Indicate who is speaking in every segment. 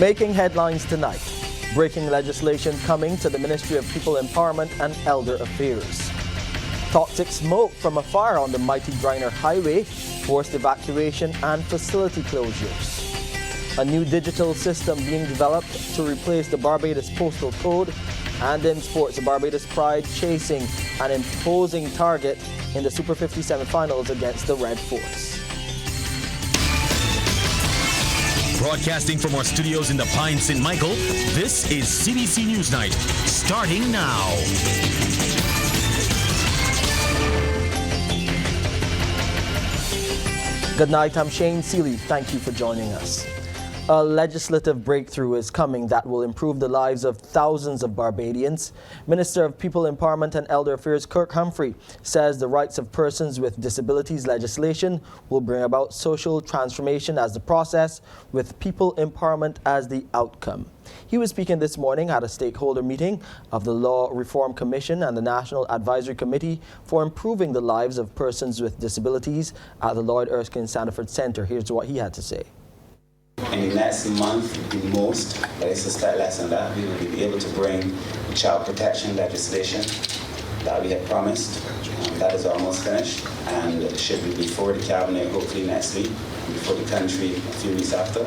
Speaker 1: Making headlines tonight. Breaking legislation coming to the Ministry of People Empowerment and Elder Affairs. Toxic smoke from a fire on the Mighty Griner Highway, forced evacuation and facility closures. A new digital system being developed to replace the Barbados postal code. And in sports, Barbados Pride chasing an imposing target in the Super 50 semifinals against the Red Force.
Speaker 2: Broadcasting from our studios in the Pine St. Michael, this is CBC NewsNight, starting now.
Speaker 1: Good night, I'm Shane Seeley. Thank you for joining us. A legislative breakthrough is coming that will improve the lives of thousands of Barbadians. Minister of People Empowerment and Elder Affairs Kirk Humphrey says the rights of persons with disabilities legislation will bring about social transformation as the process, with people empowerment as the outcome. He was speaking this morning at a stakeholder meeting of the Law Reform Commission and the National Advisory Committee for Improving the Lives of Persons with Disabilities at the Lloyd Erskine Sandiford Center. Here's what he had to say.
Speaker 3: In the next month, the most, but it's a start less than that, we will be able to bring the child protection legislation that we had promised. That is almost finished and it should be before the cabinet hopefully next week, before the country a few weeks after.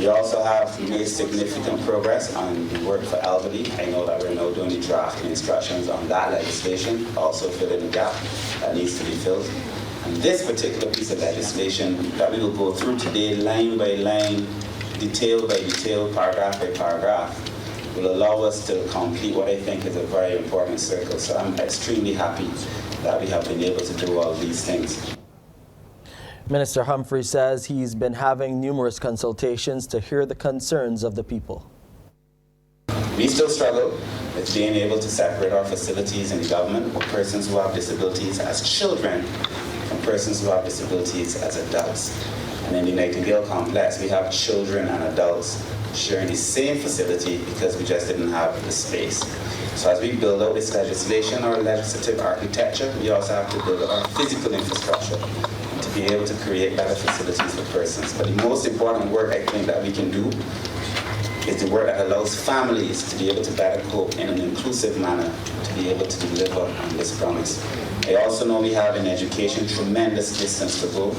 Speaker 3: We also have made significant progress on the work for elderly. I know that we're now doing the drafting instructions on that legislation, also filling the gap that needs to be filled. And this particular piece of legislation that we will go through today, line by line, detail by detail, paragraph by paragraph, will allow us to complete what I think is a very important circle. So I'm extremely happy that we have been able to do all these things.
Speaker 1: Minister Humphrey says he's been having numerous consultations to hear the concerns of the people.
Speaker 3: We still struggle with being able to separate our facilities in the government for persons who have disabilities as children from persons who have disabilities as adults. And in the Nightingale complex, we have children and adults sharing the same facility because we just didn't have the space. So as we build out this legislation, our legislative architecture, we also have to build our physical infrastructure to be able to create better facilities for persons. But the most important work I think that we can do is the work that allows families to be able to better cope in an inclusive manner, to be able to deliver on this promise. I also know we have in education tremendous distance to go,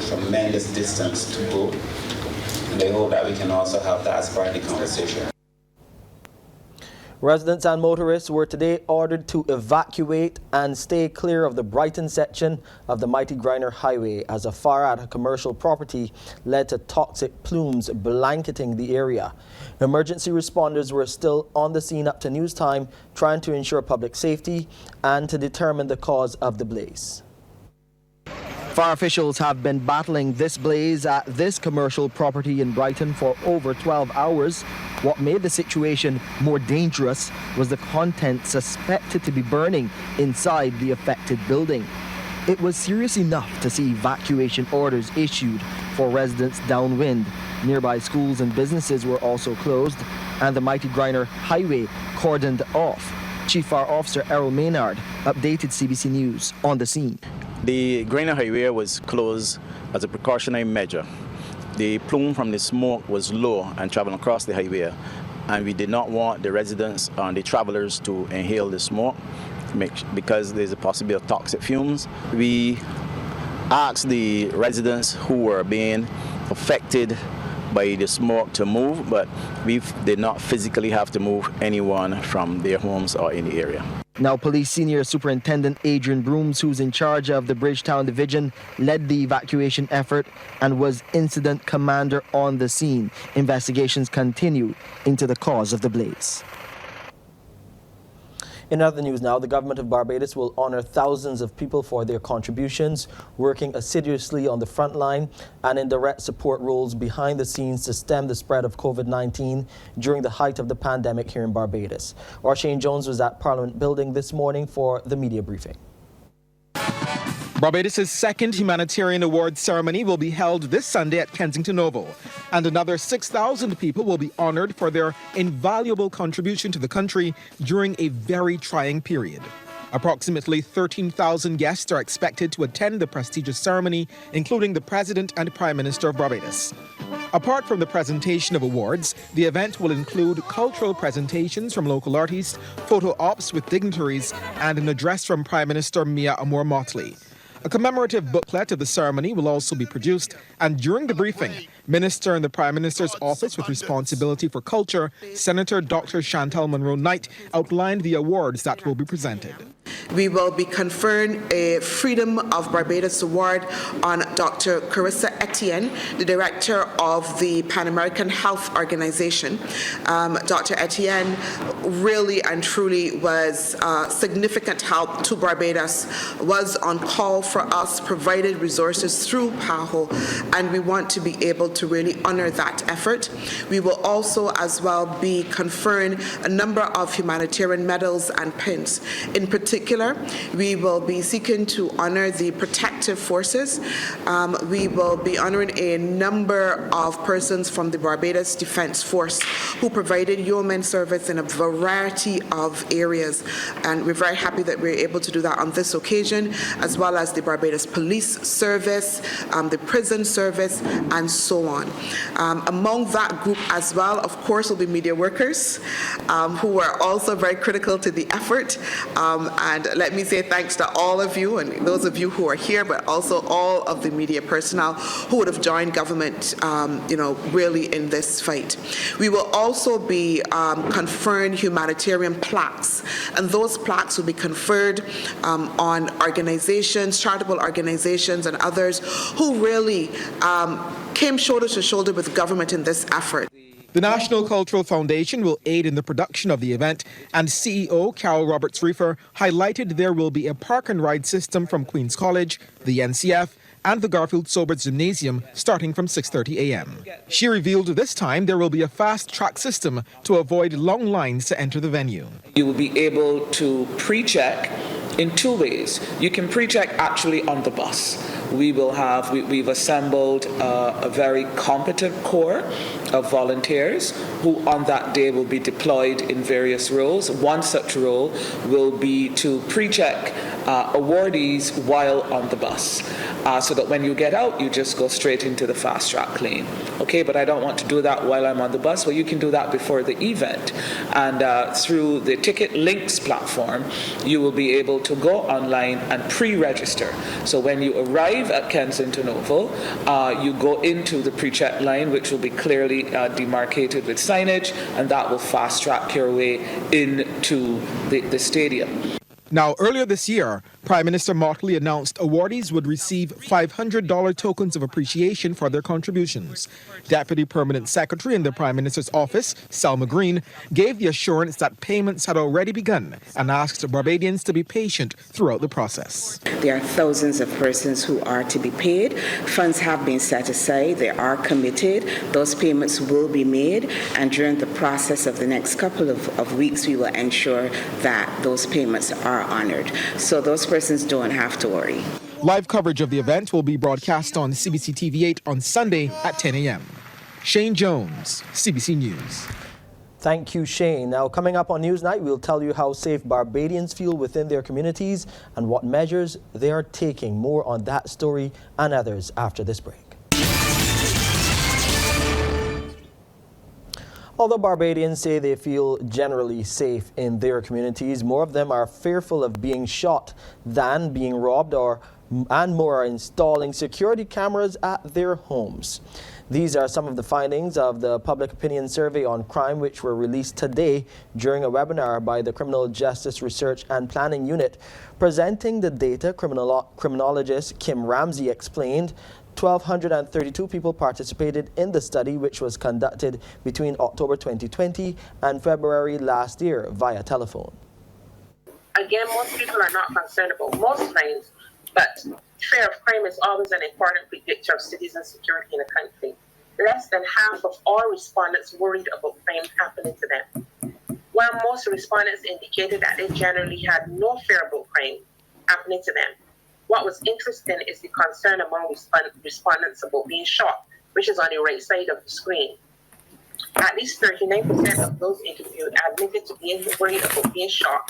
Speaker 3: and I hope that we can also have that as part of the conversation.
Speaker 1: Residents and motorists were today ordered to evacuate and stay clear of the Brighton section of the Mighty Griner Highway as a fire at a commercial property led to toxic plumes blanketing the area. Emergency responders were still on the scene up to news time, trying to ensure public safety and to determine the cause of the blaze. Fire officials have been battling this blaze at this commercial property in Brighton for over 12 hours. What made the situation more dangerous was the contents suspected to be burning inside the affected building. It was serious enough to see evacuation orders issued for residents downwind. Nearby schools and businesses were also closed, and the Mighty Griner Highway cordoned off. Chief Fire Officer Errol Maynard updated CBC News on the scene.
Speaker 4: The Griner Highway was closed as a precautionary measure. The plume from the smoke was low and traveling across the highway, and we did not want the residents and the travelers to inhale the smoke because there's a possibility of toxic fumes. We asked the residents who were being affected by the smoke to move, but we did not physically have to move anyone from their homes or in the area.
Speaker 1: Now, Police Senior Superintendent Adrian Brooms, who's in charge of the Bridgetown Division, led the evacuation effort and was incident commander on the scene. Investigations continue into the cause of the blaze. In other news now, the government of Barbados will honor thousands of people for their contributions, working assiduously on the front line and in direct support roles behind the scenes to stem the spread of COVID-19 during the height of the pandemic here in Barbados. Shane Jones was at Parliament Building this morning for the media briefing.
Speaker 5: Barbados' second Humanitarian Award ceremony will be held this Sunday at Kensington Oval, and another 6,000 people will be honored for their invaluable contribution to the country during a very trying period. Approximately 13,000 guests are expected to attend the prestigious ceremony, including the President and Prime Minister of Barbados. Apart from the presentation of awards, the event will include cultural presentations from local artists, photo ops with dignitaries, and an address from Prime Minister Mia Motley. A commemorative booklet of the ceremony will also be produced, and during the briefing, Minister in the Prime Minister's Office with responsibility for culture, Senator Dr. Chantal Monroe-Knight, outlined the awards that will be presented.
Speaker 6: We will be conferring a Freedom of Barbados Award on Dr. Carissa Etienne, the Director of the Pan American Health Organization. Dr. Etienne really and truly was significant help to Barbados, was on call for us, provided resources through PAHO, and we want to be able to really honor that effort. We will also as well be conferring a number of humanitarian medals and pins. In particular, we will be seeking to honor the protective forces. We will be honoring a number of persons from the Barbados Defence Force who provided yeoman service in a variety of areas, and we're very happy that we're able to do that on this occasion, as well as the Barbados Police Service, the prison service, and so on. Among that group as well, of course, will be media workers who are also very critical to the effort. And let me say thanks to all of you, and those of you who are here, but also all of the media personnel who would have joined government, really in this fight. We will also be conferring humanitarian plaques, and those plaques will be conferred on organizations, charitable organizations, and others who really came shoulder to shoulder with government in this effort.
Speaker 5: The National Cultural Foundation will aid in the production of the event, and CEO Carol Roberts-Reefer highlighted there will be a park and ride system from Queen's College, the NCF, and the Garfield Soberts Gymnasium starting from 6:30 a.m. She revealed this time there will be a fast track system to avoid long lines to enter the venue.
Speaker 7: You will be able to pre-check in two ways. You can pre-check actually on the bus. We've assembled a very competent corps of volunteers who on that day will be deployed in various roles. One such role will be to pre-check awardees while on the bus, so that when you get out, you just go straight into the fast track lane. Okay, but I don't want to do that while I'm on the bus. Well, you can do that before the event. And through the Ticket Links platform, you will be able to go online and pre-register. So when you arrive at Kensington Oval, you go into the pre-check line, which will be clearly demarcated with signage, and that will fast track your way into the stadium.
Speaker 5: Now, earlier this year, Prime Minister Motley announced awardees would receive $500 tokens of appreciation for their contributions. Deputy Permanent Secretary in the Prime Minister's office, Selma Green, gave the assurance that payments had already begun and asked Barbadians to be patient throughout the process.
Speaker 8: There are thousands of persons who are to be paid. Funds have been set aside. They are committed. Those payments will be made, and during the process of the next couple of weeks, we will ensure that those payments are honored. So those persons don't have to worry.
Speaker 5: Live coverage of the event will be broadcast on CBC TV8 on Sunday at 10 a.m. Shane Jones, CBC News.
Speaker 1: Thank you, Shane. Now, coming up on Newsnight, we'll tell you how safe Barbadians feel within their communities and what measures they are taking. More on that story and others after this break. Although Barbadians say they feel generally safe in their communities, more of them are fearful of being shot than being robbed, and more are installing security cameras at their homes. These are some of the findings of the Public Opinion Survey on Crime, which were released today during a webinar by the Criminal Justice Research and Planning Unit. Presenting the data, criminologist Kim Ramsey explained 1,232 people participated in the study, which was conducted between October 2020 and February last year via telephone.
Speaker 9: Again, most people are not concerned about most crimes, but fear of crime is always an important predictor of citizen security in a country. Less than half of all respondents worried about crime happening to them, while most respondents indicated that they generally had no fear about crime happening to them. What was interesting is the concern among respondents about being shot, which is on the right side of the screen. At least 39% of those interviewed admitted to being worried about being shot,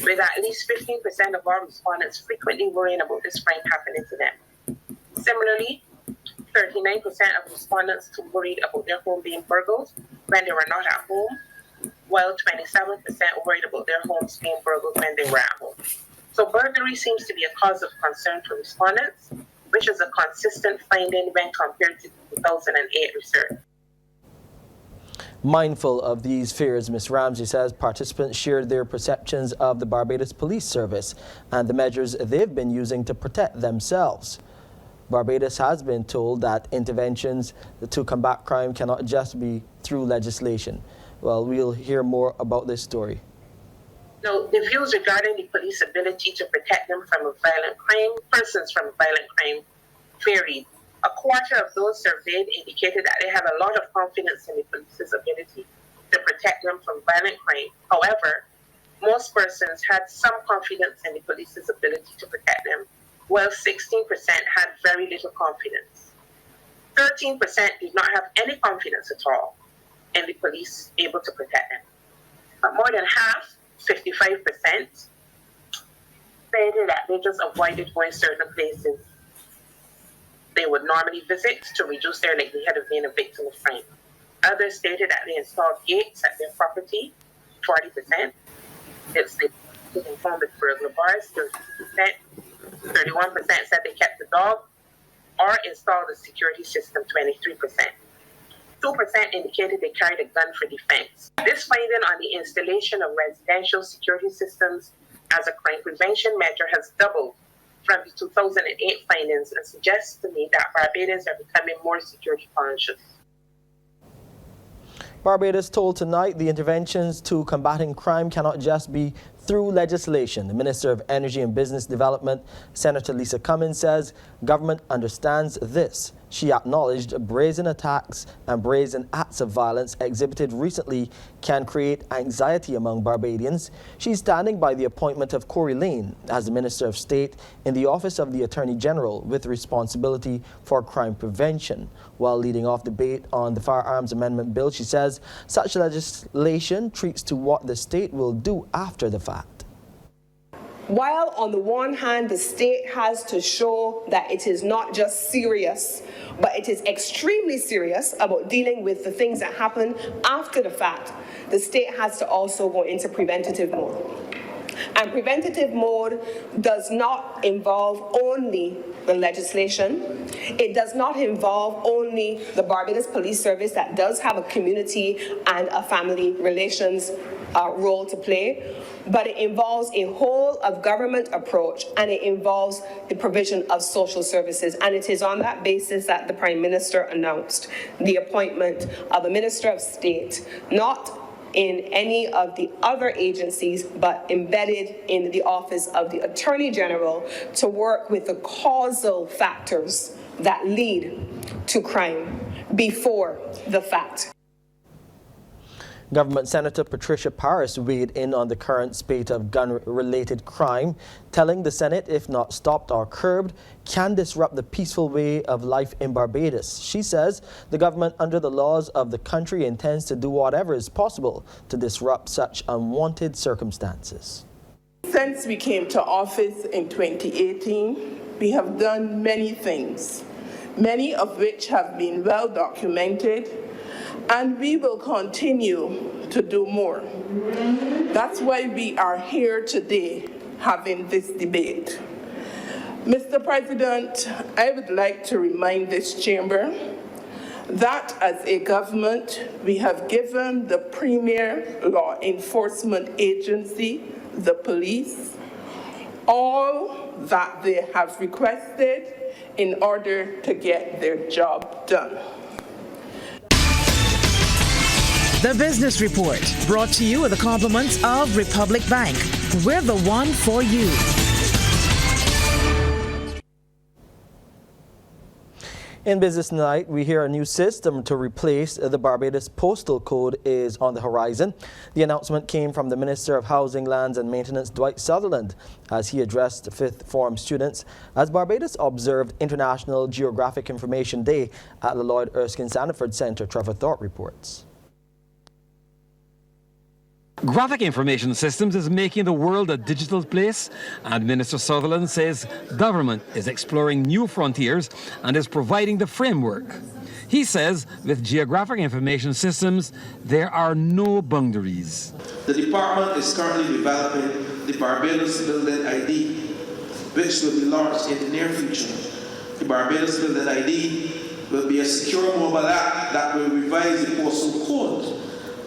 Speaker 9: with at least 15% of all respondents frequently worrying about this crime happening to them. Similarly, 39% of respondents were worried about their home being burgled when they were not at home, while 27% worried about their homes being burgled when they were at home. So burglary seems to be a cause of concern for respondents, which is a consistent finding when compared to 2008 research.
Speaker 1: Mindful of these fears, Ms. Ramsey says participants shared their perceptions of the Barbados Police Service and the measures they've been using to protect themselves. Barbados has been told that interventions to combat crime cannot just be through legislation. Well, we'll hear more about this story.
Speaker 9: Now, the views regarding the police ability to protect them from a violent crime, persons from a violent crime, varied. A quarter of those surveyed indicated that they had a lot of confidence in the police's ability to protect them from violent crime. However, most persons had some confidence in the police's ability to protect them, while 16% had very little confidence. 13% did not have any confidence at all in the police able to protect them. But more than half, 55%, stated that they just avoided going certain places they would normally visit to reduce their likelihood of being a victim of crime. Others stated that they installed gates at their property, 40%. It's they informed with burglar bars, 30%. 31% said they kept the dog or installed a security system, 23%. 2% indicated they carried a gun for defense. This finding on the installation of residential security systems as a crime prevention measure has doubled from the 2008 findings and suggests to me that Barbadians are becoming more security conscious.
Speaker 1: Barbados told tonight the interventions to combating crime cannot just be through legislation. The Minister of Energy and Business Development, Senator Lisa Cummins, says government understands this. She acknowledged brazen attacks and brazen acts of violence exhibited recently can create anxiety among Barbadians. She's standing by the appointment of Corey Lane as the Minister of State in the Office of the Attorney General with responsibility for crime prevention. While leading off debate on the Firearms Amendment Bill, she says such legislation treats to what the state will do after the fact.
Speaker 10: While on the one hand, the state has to show that it is not just serious, but it is extremely serious about dealing with the things that happen after the fact, the state has to also go into preventative mode. And preventative mode does not involve only the legislation. It does not involve only the Barbados Police Service that does have a community and a family relations role to play, but it involves a whole of government approach, and it involves the provision of social services. And it is on that basis that the Prime Minister announced the appointment of a Minister of State, not in any of the other agencies, but embedded in the Office of the Attorney General to work with the causal factors that lead to crime before the fact.
Speaker 1: Government Senator Patricia Parris weighed in on the current spate of gun-related crime, telling the Senate, if not stopped or curbed, can disrupt the peaceful way of life in Barbados. She says the government, under the laws of the country, intends to do whatever is possible to disrupt such unwanted circumstances.
Speaker 11: Since we came to office in 2018, we have done many things, many of which have been well documented, and we will continue to do more. That's why we are here today having this debate. Mr. President, I would like to remind this chamber that as a government, we have given the premier law enforcement agency, the police, all that they have requested in order to get their job done.
Speaker 12: The Business Report, brought to you with the compliments of Republic Bank. We're the one for you.
Speaker 1: In Business Night, we hear a new system to replace the Barbados postal code is on the horizon. The announcement came from the Minister of Housing, Lands and Maintenance, Dwight Sutherland, as he addressed fifth form students as Barbados observed International Geographic Information Day at the Lloyd Erskine Sandiford Center. Trevor Thorpe reports.
Speaker 13: Graphic information systems is making the world a digital place, and Minister Sutherland says government is exploring new frontiers and is providing the framework. He says with geographic information systems, there are no boundaries.
Speaker 14: The department is currently developing the Barbados Building ID, which will be launched in the near future. The Barbados Building ID will be a secure mobile app that will revise the postal code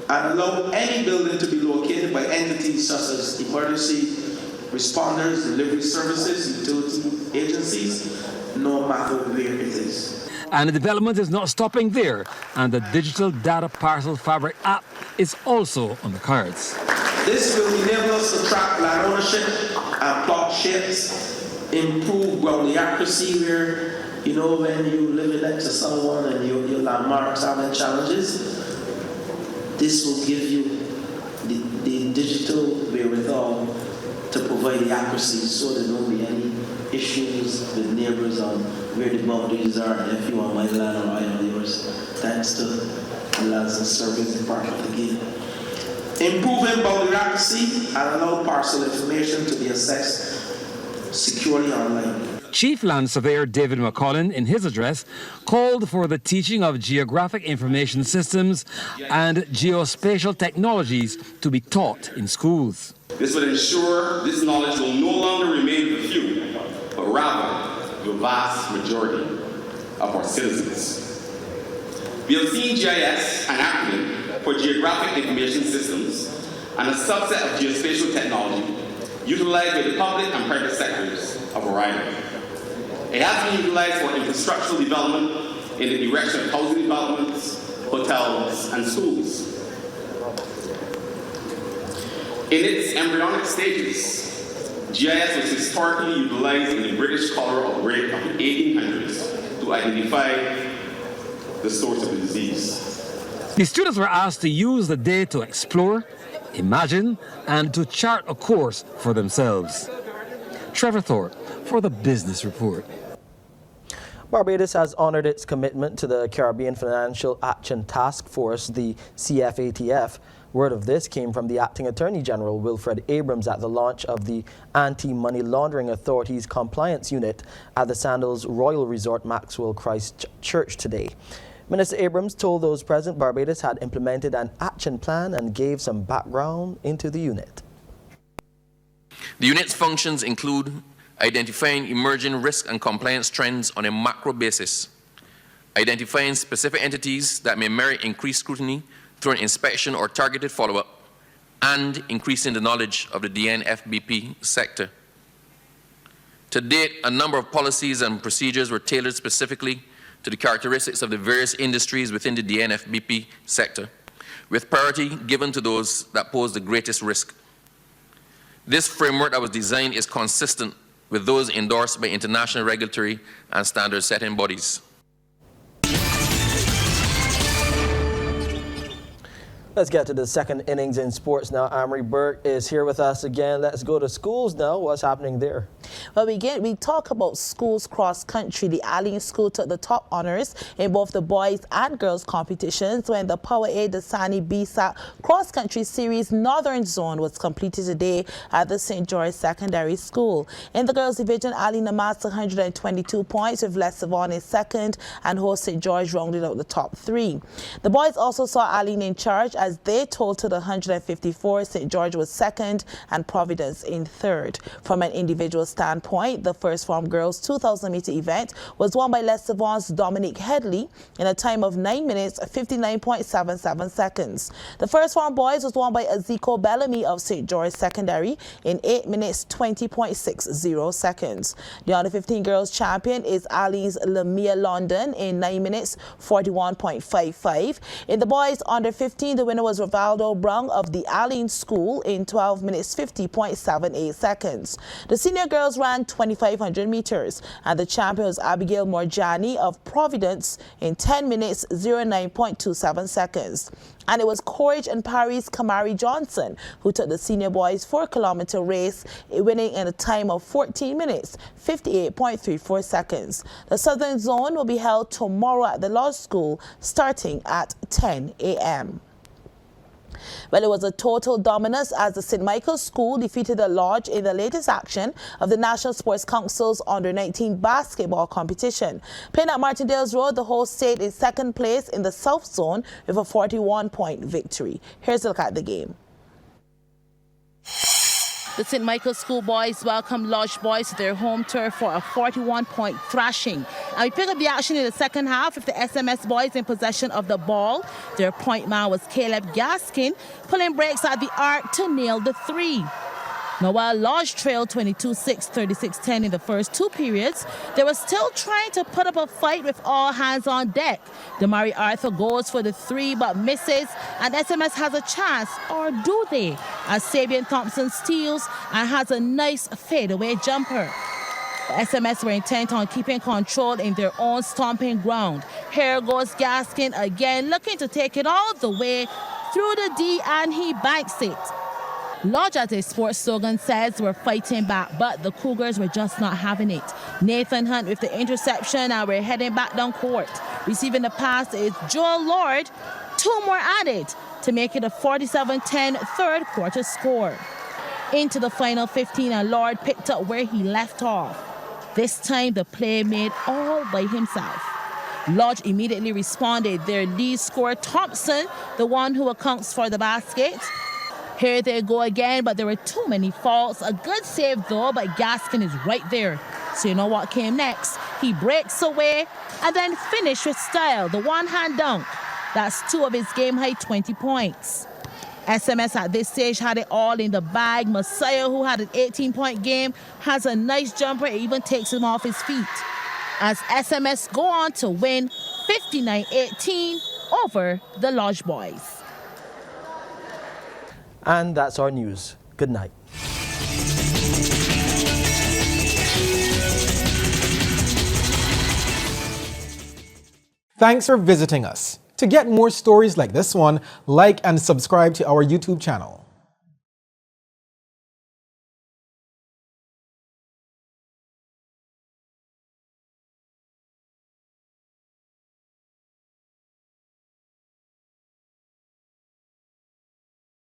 Speaker 14: and allow any building to be located by entities such as emergency responders, delivery services, utility agencies, no matter where it is.
Speaker 13: And the development is not stopping there, and the Digital Data Parcel Fabric app is also on the cards.
Speaker 14: This will enable us to track land ownership and plot shapes, improve ground accuracy where, when you live next to someone and your landmarks having challenges. This will give you the digital wherewithal to provide the accuracy so there won't be any issues with neighbors on where the boundaries are, if you want my land or I on yours. Thanks to the Lands and Survey Department again. Improving boundary accuracy and allow parcel information to be accessed securely online.
Speaker 13: Chief Land Surveyor David McCollin, in his address, called for the teaching of geographic information systems and geospatial technologies to be taught in schools.
Speaker 15: This will ensure this knowledge will no longer remain with few, but rather the vast majority of our citizens. We have seen GIS, an acronym for Geographic Information Systems, and a subset of geospatial technology utilized by the public and private sectors of our island. It has been utilized for infrastructural development in the direction of housing developments, hotels, and schools. In its embryonic stages, GIS was historically utilized in the British cholera outbreak of the 1800s to identify the source of the disease.
Speaker 13: The students were asked to use the day to explore, imagine, and to chart a course for themselves. Trevor Thorpe for the Business Report.
Speaker 1: Barbados has honored its commitment to the Caribbean Financial Action Task Force, the CFATF. Word of this came from the Acting Attorney General, Wilfred Abrams, at the launch of the Anti-Money Laundering Authority's Compliance Unit at the Sandals Royal Resort Maxwell Christchurch today. Minister Abrams told those present Barbados had implemented an action plan and gave some background into the unit.
Speaker 16: The unit's functions include identifying emerging risk and compliance trends on a macro basis, identifying specific entities that may merit increased scrutiny through an inspection or targeted follow-up, and increasing the knowledge of the DNFBP sector. To date, a number of policies and procedures were tailored specifically to the characteristics of the various industries within the DNFBP sector, with priority given to those that pose the greatest risk. This framework that was designed is consistent with those endorsed by international regulatory and standard-setting bodies.
Speaker 1: Let's get to the second innings in sports now. Amory Burke is here with us again. Let's go to schools now. What's happening there?
Speaker 17: Well, we talk about schools cross country. The Alien School took the top honors in both the boys and girls competitions when the Power A Dasani BSAC cross country series Northern Zone was completed today at the St. George Secondary School. In the girls division, Alien amassed 122 points with Les Savon in second, and host St. George rounded out the top three. The boys also saw Alien in charge as they totaled 154. St. George was second and Providence in third. From an individual standpoint, the first form girls 2,000-meter event was won by Les Savon's Dominique Headley in a time of 9 minutes 59.77 seconds. The first form boys was won by Aziko Bellamy of St. George Secondary in 8 minutes 20.60 seconds. The under 15 girls champion is Ali's Lamia London in 9 minutes 41.55. In the boys under 15, the winner was Rivaldo Brung of the Allen School in 12 minutes 50.78 seconds. The senior girls ran 2,500 meters, and the champion was Abigail Morjani of Providence in 10 minutes 09.27 seconds. And it was Courage and Paris Kamari Johnson who took the senior boys 4-kilometer race, winning in a time of 14 minutes 58.34 seconds. The Southern Zone will be held tomorrow at the Lodge School starting at 10 a.m. Well, it was a total dominance as the St. Michael's School defeated the Lodge in the latest action of the National Sports Council's Under-19 basketball competition. Playing at Martindale's Road, the host stayed in second place in the South Zone with a 41-point victory. Here's a look at the game. The St. Michael's School boys welcomed Lodge boys to their home turf for a 41-point thrashing. And we picked up the action in the second half with the SMS boys in possession of the ball. Their point man was Caleb Gaskin, pulling breaks at the arc to nail the three. Now, while Lodge trailed 22-6, 36-10 in the first two periods, they were still trying to put up a fight with all hands on deck. Damari Arthur goes for the three but misses, and SMS has a chance, or do they? As Sabian Thompson steals and has a nice fadeaway jumper. The SMS were intent on keeping control in their own stomping ground. Here goes Gaskin again, looking to take it all the way through the D, and he banks it. Lodge, as a sports slogan says, were fighting back, but the Cougars were just not having it. Nathan Hunt with the interception, and we're heading back down court. Receiving the pass is Joel Lord. Two more added to make it a 47-10 third quarter score. Into the final 15, and Lord picked up where he left off. This time, the play made all by himself. Lodge immediately responded. Their lead scorer, Thompson, the one who accounts for the basket. Here they go again, but there were too many faults. A good save, though, but Gaskin is right there. So you know what came next? He breaks away and then finished with style, the one-hand dunk. That's two of his game-high 20 points. SMS at this stage had it all in the bag. Messiah, who had an 18-point game, has a nice jumper. It even takes him off his feet. As SMS go on to win 59-18 over the Lodge boys.
Speaker 1: And that's our news. Good night.
Speaker 5: Thanks for visiting us. To get more stories like this one, like and subscribe to our YouTube channel.